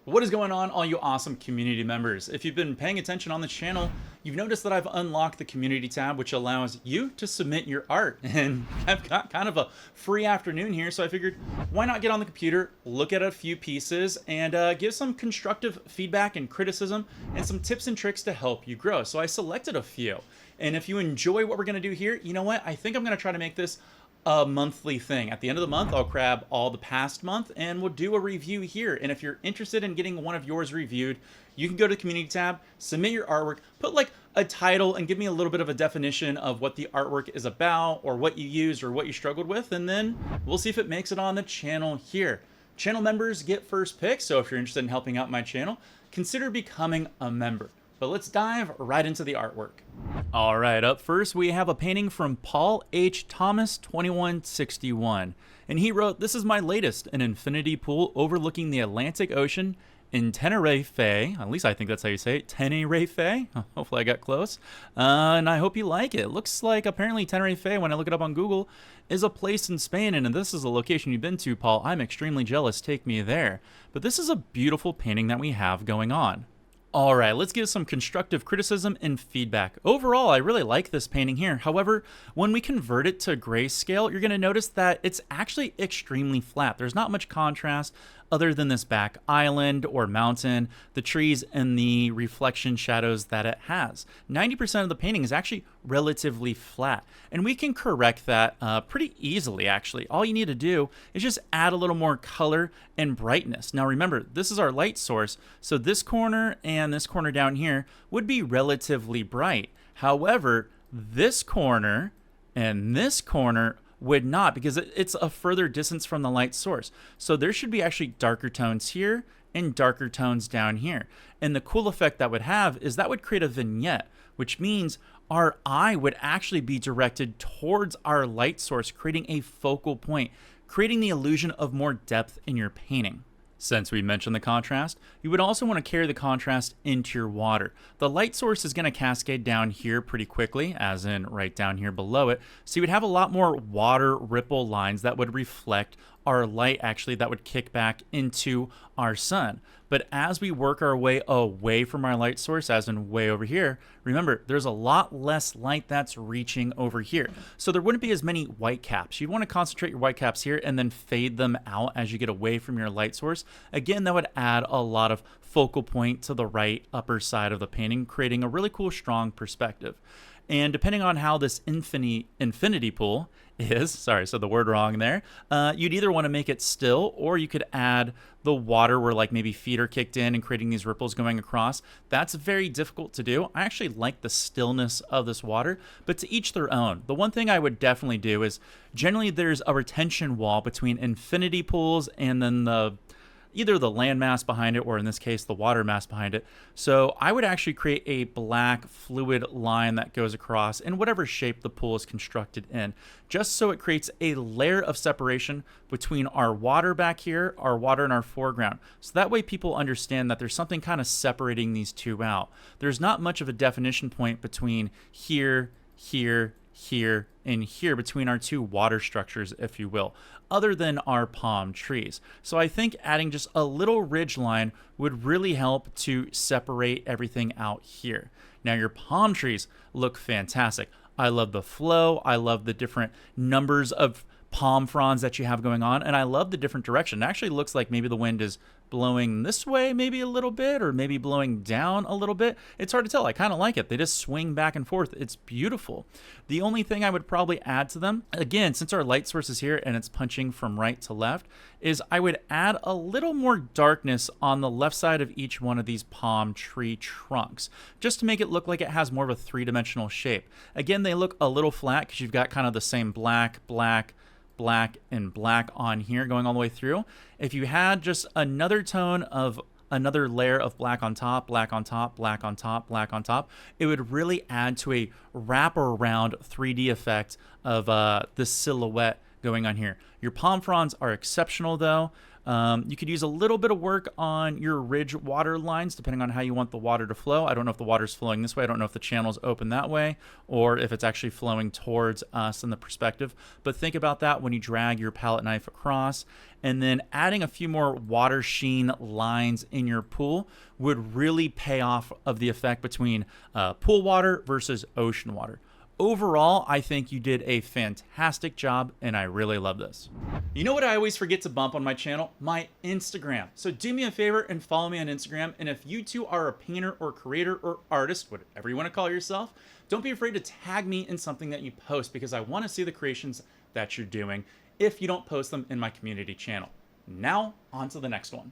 What is going on, all you awesome community members? If you've been paying attention on the channel, you've noticed that I've unlocked the community tab, which allows you to submit your art. And I've got kind of a free afternoon here, so I figured why not get on the computer, look at a few pieces, and give some constructive feedback and criticism and some tips and tricks to help you grow. So I selected a few. And if you enjoy what we're going to do here, you know what? I think I'm going to try to make this a monthly thing. At the end of the month, I'll grab all the past month and we'll do a review here. And if you're interested in getting one of yours reviewed, you can go to the community tab, submit your artwork, put like a title and give me a little bit of a definition of what the artwork is about or what you used or what you struggled with. And then we'll see if it makes it on the channel here. Channel members get first pick. So if you're interested in helping out my channel, consider becoming a member. But let's dive right into the artwork. All right, up first we have a painting from Paul H. Thomas 2161. And he wrote, "This is my latest, an infinity pool overlooking the Atlantic Ocean in Tenerife." At least I think that's how you say it, Tenerife. Hopefully I got close. And I hope you like it. It looks like apparently Tenerife, when I look it up on Google, is a place in Spain. And if this is a location you've been to, Paul, I'm extremely jealous. Take me there. But this is a beautiful painting that we have going on. All right, let's give some constructive criticism and feedback. Overall, I really like this painting here. However, when we convert it to grayscale, you're going to notice that it's actually extremely flat. There's not much contrast other than this back island or mountain, the trees, and the reflection shadows that it has. 90% of the painting is actually relatively flat, and we can correct that pretty easily, actually. All you need to do is just add a little more color and brightness. Now remember, this is our light source, so this corner and this corner down here would be relatively bright. However, this corner and this corner would not, because it's a further distance from the light source. So there should be actually darker tones here and darker tones down here. And the cool effect that would have is that would create a vignette, which means our eye would actually be directed towards our light source, creating a focal point, creating the illusion of more depth in your painting. Since we mentioned the contrast, you would also want to carry the contrast into your water. The light source is going to cascade down here pretty quickly, as in right down here below it. So you would have a lot more water ripple lines that would reflect our light, actually, that would kick back into our sun. But as we work our way away from our light source, as in way over here, remember, there's a lot less light that's reaching over here. So there wouldn't be as many white caps. You'd want to concentrate your white caps here and then fade them out as you get away from your light source. Again, that would add a lot of focal point to the right upper side of the painting, creating a really cool, strong perspective. And depending on how this infinity pool is, sorry, so the word wrong there, you'd either want to make it still, or you could add the water where like maybe feet are kicked in and creating these ripples going across. That's very difficult to do. I actually like the stillness of this water, but to each their own. The one thing I would definitely do is generally there's a retention wall between infinity pools and then either the land mass behind it, or in this case, the water mass behind it. So I would actually create a black fluid line that goes across in whatever shape the pool is constructed in, just so it creates a layer of separation between our water back here, our water in our foreground. So that way people understand that there's something kind of separating these two out. There's not much of a definition point between here, here, here, and here, between our two water structures, if you will, other than our palm trees. So I think adding just a little ridge line would really help to separate everything out here. Now your palm trees look fantastic. I love the flow. I love the different numbers of palm fronds that you have going on, and I love the different direction. It actually looks like maybe the wind is blowing this way maybe a little bit, or maybe blowing down a little bit. It's hard to tell. I kind of like it. They just swing back and forth. It's beautiful. The only thing I would probably add to them, again, since our light source is here and it's punching from right to left, is I would add a little more darkness on the left side of each one of these palm tree trunks, just to make it look like it has more of a three-dimensional shape. Again, they look a little flat because you've got kind of the same black, black, black, and black on here going all the way through. If you had just another tone of another layer of black on top, black on top, black on top, black on top, it would really add to a wraparound 3D effect of the silhouette going on here. Your palm fronds are exceptional though. You could use a little bit of work on your ridge water lines, depending on how you want the water to flow. I don't know if the water's flowing this way. I don't know if the channel's open that way, or if it's actually flowing towards us in the perspective. But think about that when you drag your palette knife across. And then adding a few more water sheen lines in your pool would really pay off of the effect between pool water versus ocean water. Overall, I think you did a fantastic job, and I really love this. You know what I always forget to bump on my channel? My Instagram. So do me a favor and follow me on Instagram. And if you too are a painter or creator or artist, whatever you want to call yourself, don't be afraid to tag me in something that you post, because I want to see the creations that you're doing if you don't post them in my community channel. Now, on to the next one.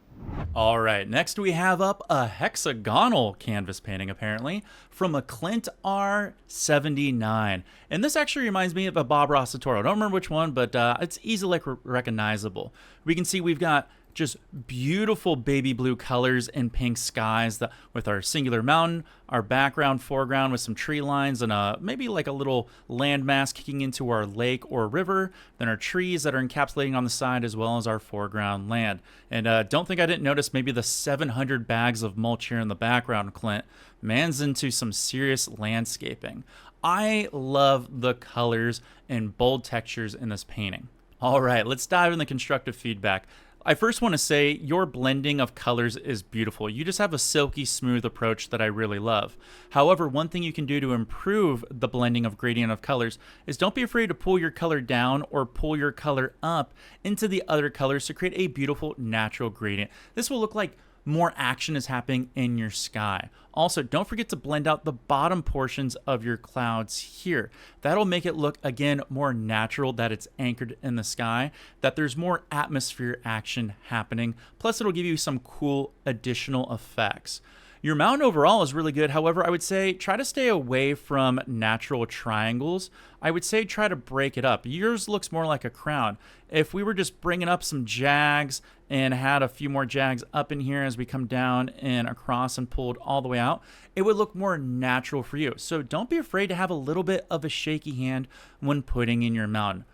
All right, next we have up a hexagonal canvas painting, apparently, from a Clint R79. And this actually reminds me of a Bob Ross tutorial. I don't remember which one, but it's easily recognizable. We can see we've got just beautiful baby blue colors and pink skies with our singular mountain, our background foreground with some tree lines and maybe like a little landmass kicking into our lake or river, then our trees that are encapsulating on the side, as well as our foreground land. And don't think I didn't notice maybe the 700 bags of mulch here in the background, Clint. Man's into some serious landscaping. I love the colors and bold textures in this painting. All right, let's dive into constructive feedback. I first want to say your blending of colors is beautiful. You just have a silky smooth approach that I really love. However, one thing you can do to improve the blending of gradient of colors is don't be afraid to pull your color down or pull your color up into the other colors to create a beautiful natural gradient. This will look like more action is happening in your sky. Also, don't forget to blend out the bottom portions of your clouds here. That'll make it look, again, more natural, that it's anchored in the sky, that there's more atmosphere action happening. Plus, it'll give you some cool additional effects. Your mountain overall is really good. However, I would say try to stay away from natural triangles. I would say try to break it up. Yours looks more like a crown. If we were just bringing up some jags and had a few more jags up in here as we come down and across and pulled all the way out, it would look more natural for you. So don't be afraid to have a little bit of a shaky hand when putting in your mountain.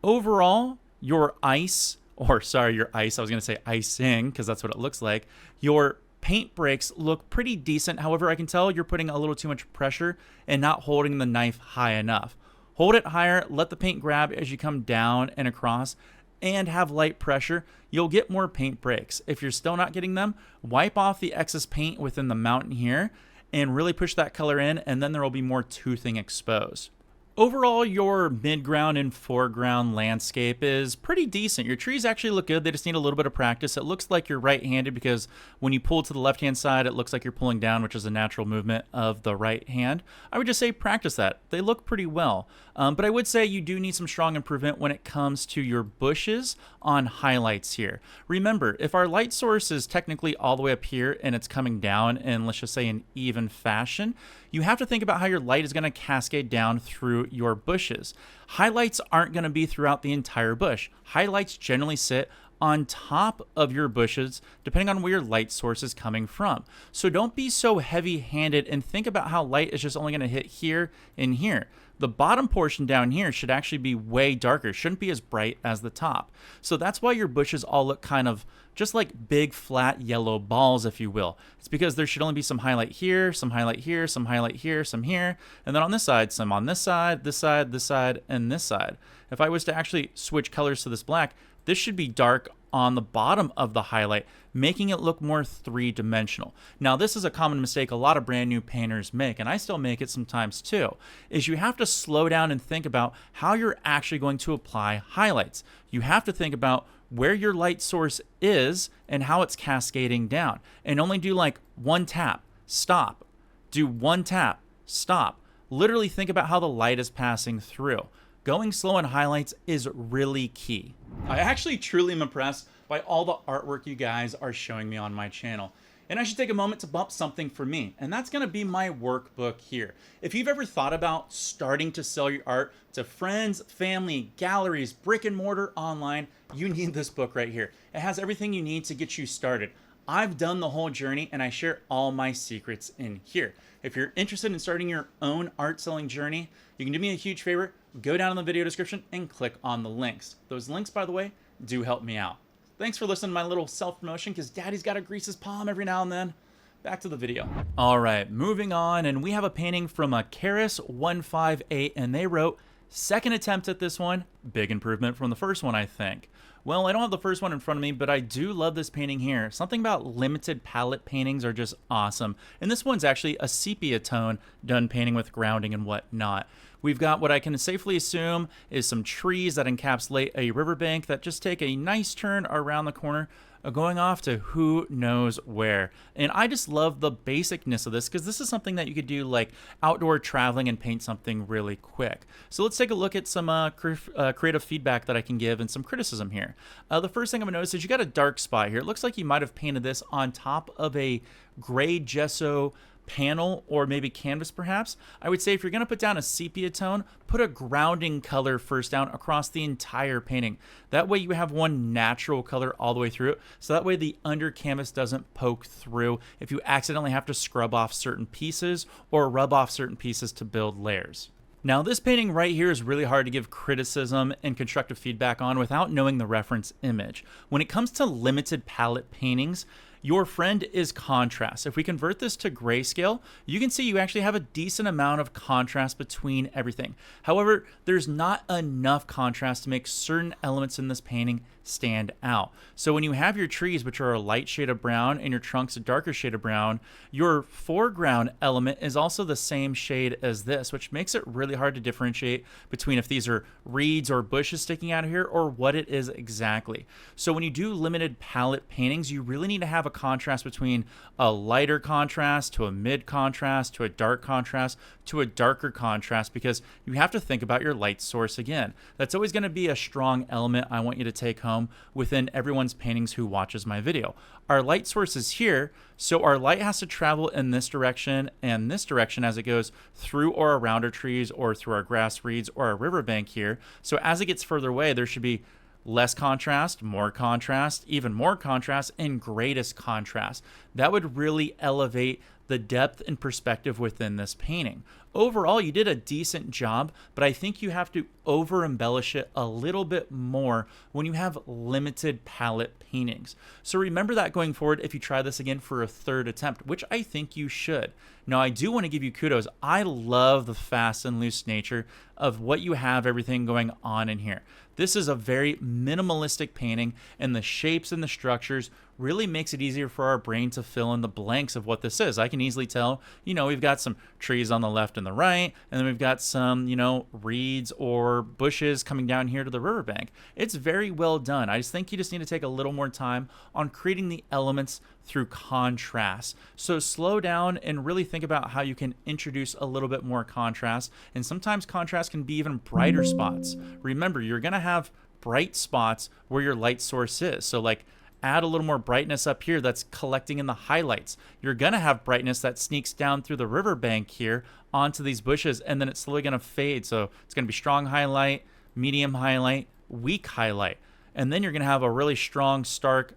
Overall, your ice, I was going to say icing because that's what it looks like. Your paint breaks look pretty decent. However, I can tell you're putting a little too much pressure and not holding the knife high enough. Hold it higher, let the paint grab as you come down and across, and have light pressure. You'll get more paint breaks. If you're still not getting them, wipe off the excess paint within the mountain here and really push that color in, and then there will be more toothing exposed. Overall, your midground and foreground landscape is pretty decent. Your trees actually look good. They just need a little bit of practice. It looks like you're right-handed because when you pull to the left-hand side, it looks like you're pulling down, which is a natural movement of the right hand. I would just say practice that. They look pretty well. But I would say you do need some strong improvement when it comes to your bushes on highlights here. Remember, if our light source is technically all the way up here and it's coming down in, let's just say, an even fashion, you have to think about how your light is going to cascade down through your bushes. Highlights aren't going to be throughout the entire bush. Highlights generally sit on top of your bushes, depending on where your light source is coming from. So don't be so heavy-handed and think about how light is just only going to hit here and here. The bottom portion down here should actually be way darker. It shouldn't be as bright as the top. So that's why your bushes all look kind of just like big flat yellow balls, if you will. It's because there should only be some highlight here, some highlight here, some highlight here, some here, and then on this side, some on this side, this side, this side, and this side. If I was to actually switch colors to this black, this should be dark on the bottom of the highlight, making it look more three-dimensional. Now, this is a common mistake a lot of brand new painters make, and I still make it sometimes too, is you have to slow down and think about how you're actually going to apply highlights. You have to think about where your light source is and how it's cascading down, and only do like one tap, stop, do one tap, stop. Literally think about how the light is passing through. Going slow on highlights is really key. I actually truly am impressed by all the artwork you guys are showing me on my channel. And I should take a moment to bump something for me, and that's gonna be my workbook here. If you've ever thought about starting to sell your art to friends, family, galleries, brick and mortar, online, you need this book right here. It has everything you need to get you started. I've done the whole journey and I share all my secrets in here. If you're interested in starting your own art selling journey, you can do me a huge favor, go down in the video description and click on the links. Those links, by the way, do help me out. Thanks for listening to my little self-promotion, because Daddy's got to grease his palm every now and then. Back to the video. All right, moving on, and we have a painting from a Karis158, and they wrote, second attempt at this one, big improvement from the first one, I think. Well, I don't have the first one in front of me, but I do love this painting here. Something about limited palette paintings are just awesome. And this one's actually a sepia tone done painting with grounding and whatnot. We've got what I can safely assume is some trees that encapsulate a riverbank that just take a nice turn around the corner, going off to who knows where. And I just love the basicness of this, because this is something that you could do like outdoor traveling and paint something really quick. So let's take a look at some creative feedback that I can give and some criticism here. The first thing I'm gonna notice is you got a dark spot here. It looks like you might have painted this on top of a gray gesso panel or maybe canvas perhaps. I would say if you're going to put down a sepia tone, put a grounding color first down across the entire painting. That way you have one natural color all the way through it, so that way the under canvas doesn't poke through if you accidentally have to scrub off certain pieces or rub off certain pieces to build layers. Now this painting right here is really hard to give criticism and constructive feedback on without knowing the reference image. When it comes to limited palette paintings, your friend is contrast. If we convert this to grayscale, you can see you actually have a decent amount of contrast between everything. However, there's not enough contrast to make certain elements in this painting stand out. So when you have your trees, which are a light shade of brown, and your trunks a darker shade of brown, your foreground element is also the same shade as this, which makes it really hard to differentiate between if these are reeds or bushes sticking out of here or what it is exactly. So when you do limited palette paintings, you really need to have a contrast between a lighter contrast to a mid contrast to a dark contrast to a darker contrast, because you have to think about your light source again. That's always going to be a strong element I want you to take home within everyone's paintings who watches my video. Our light source is here, so our light has to travel in this direction and this direction as it goes through or around our trees or through our grass reeds or our riverbank here. So as it gets further away, there should be less contrast, even more contrast, and greatest contrast. That would really elevate the depth and perspective within this painting. Overall, you did a decent job, but I think you have to over embellish it a little bit more when you have limited palette paintings. So remember that going forward if you try this again for a third attempt, which I think you should. Now, I do want to give you kudos. I love the fast and loose nature of what you have, everything going on in here. This is a very minimalistic painting, and the shapes and the structures really makes it easier for our brain to fill in the blanks of what this is. I can easily tell, we've got some trees on the left and the right, and then we've got some, reeds or bushes coming down here to the riverbank. It's very well done. I just think you just need to take a little more time on creating the elements through contrast. So slow down and really think about how you can introduce a little bit more contrast. And sometimes contrast can be even brighter spots. Remember, you're going to have bright spots where your light source is. So like add a little more brightness up here that's collecting in the highlights. You're going to have brightness that sneaks down through the riverbank here onto these bushes, and then it's slowly going to fade. So it's going to be strong highlight, medium highlight, weak highlight. And then you're going to have a really strong, stark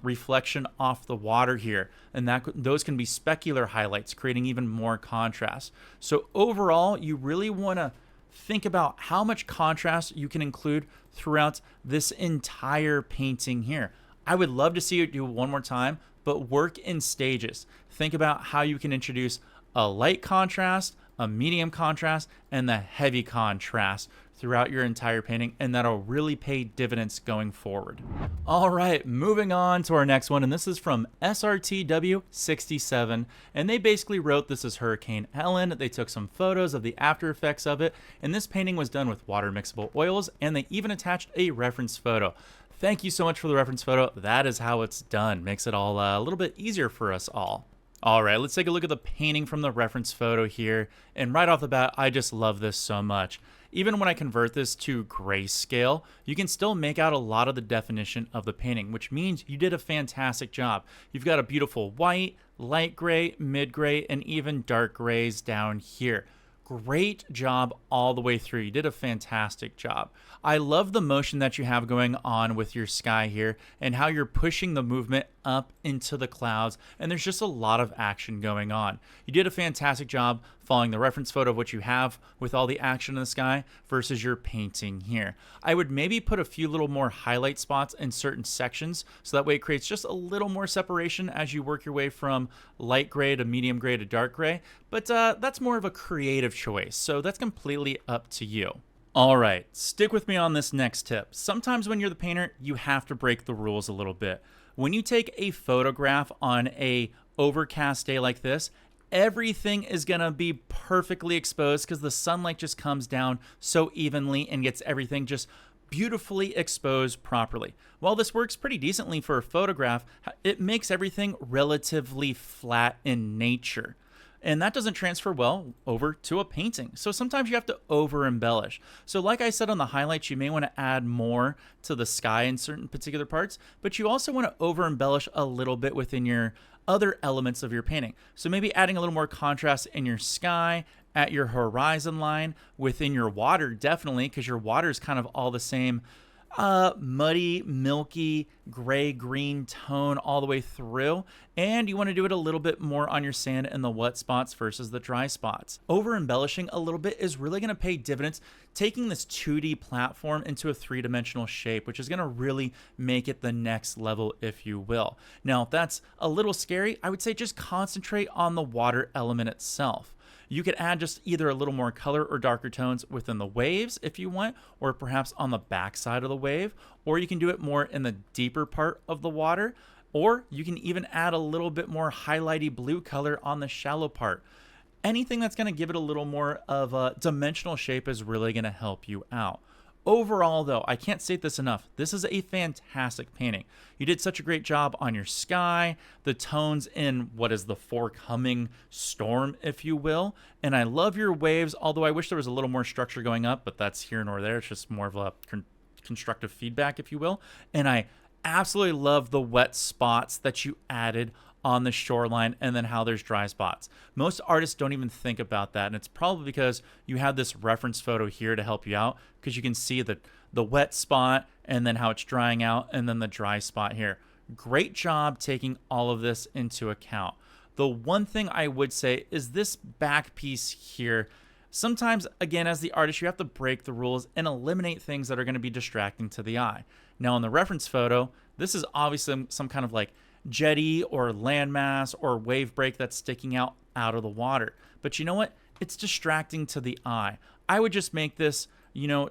reflection off the water here, and those can be specular highlights, creating even more contrast. So overall, you really want to think about how much contrast you can include throughout this entire painting here. I would love to see you do it one more time, but work in stages. Think about how you can introduce a light contrast, a medium contrast, and the heavy contrast throughout your entire painting, and that'll really pay dividends going forward. All right, moving on to our next one, and this is from SRTW67, and they basically wrote this is Hurricane Ellen. They took some photos of the after effects of it, and this painting was done with water mixable oils, and they even attached a reference photo. Thank you so much for the reference photo. That is how it's done. Makes it all a little bit easier for us all. All right, let's take a look at the painting from the reference photo here. And right off the bat, I just love this so much. Even when I convert this to grayscale, you can still make out a lot of the definition of the painting, which means you did a fantastic job. You've got a beautiful white, light gray, mid gray, and even dark grays down here. Great job all the way through. You did a fantastic job. I love the motion that you have going on with your sky here and how you're pushing the movement up into the clouds, and there's just a lot of action going on. You did a fantastic job following the reference photo of what you have with all the action in the sky versus your painting here. I would maybe put a few little more highlight spots in certain sections, so that way it creates just a little more separation as you work your way from light gray to medium gray to dark gray, but that's more of a creative choice, so that's completely up to you. All right, stick with me on this next tip. Sometimes when you're the painter, you have to break the rules a little bit. When you take a photograph on a overcast day like this, everything is gonna be perfectly exposed because the sunlight just comes down so evenly and gets everything just beautifully exposed properly. While this works pretty decently for a photograph, it makes everything relatively flat in nature. And that doesn't transfer well over to a painting. So sometimes you have to over embellish. So like I said on the highlights, you may want to add more to the sky in certain particular parts, but you also want to over embellish a little bit within your other elements of your painting. So maybe adding a little more contrast in your sky, at your horizon line, within your water, definitely, because your water is kind of all the same muddy, milky, gray-green tone all the way through, and you want to do it a little bit more on your sand and the wet spots versus the dry spots. Over embellishing a little bit is really going to pay dividends, taking this 2D platform into a 3-dimensional shape, which is going to really make it the next level, if you will. Now, if that's a little scary, I would say just concentrate on the water element itself. You could add just either a little more color or darker tones within the waves if you want, or perhaps on the back side of the wave, or you can do it more in the deeper part of the water, or you can even add a little bit more highlighty blue color on the shallow part. Anything that's going to give it a little more of a dimensional shape is really going to help you out. Overall, though, I can't state this enough. This is a fantastic painting. You did such a great job on your sky, the tones in what is the forthcoming storm, if you will. And I love your waves, although I wish there was a little more structure going up, but that's here nor there. It's just more of a constructive feedback, if you will. And I absolutely love the wet spots that you added on the shoreline, and then how there's dry spots. Most artists don't even think about that, and it's probably because you have this reference photo here to help you out, because you can see the wet spot and then how it's drying out, and then the dry spot here. Great job taking all of this into account. The one thing I would say is this back piece here. Sometimes, again, as the artist, you have to break the rules and eliminate things that are going to be distracting to the eye. Now, in the reference photo, this is obviously some kind of like jetty or landmass or wave break that's sticking out of the water. But you know what? It's distracting to the eye. I would just make this,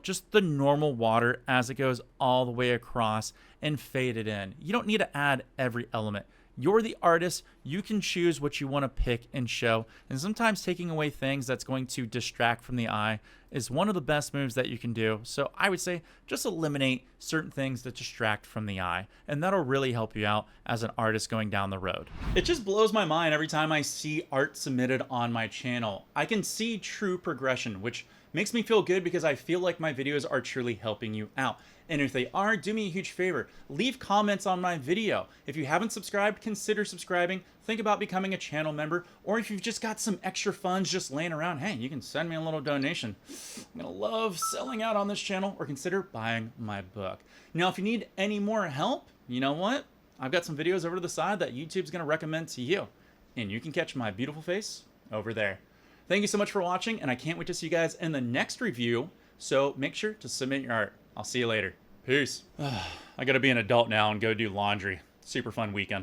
just the normal water as it goes all the way across and fade it in. You don't need to add every element. You're the artist. You can choose what you want to pick and show. And sometimes taking away things that's going to distract from the eye is one of the best moves that you can do. So I would say just eliminate certain things that distract from the eye, and that'll really help you out as an artist going down the road. It just blows my mind every time I see art submitted on my channel. I can see true progression, which makes me feel good because I feel like my videos are truly helping you out. And if they are, do me a huge favor. Leave comments on my video. If you haven't subscribed, consider subscribing. Think about becoming a channel member. Or if you've just got some extra funds just laying around, hey, you can send me a little donation. I'm going to love selling out on this channel, or consider buying my book. Now, if you need any more help, you know what? I've got some videos over to the side that YouTube's going to recommend to you. And you can catch my beautiful face over there. Thank you so much for watching, and I can't wait to see you guys in the next review. So make sure to submit your art. I'll see you later. Peace. I gotta be an adult now and go do laundry. Super fun weekend.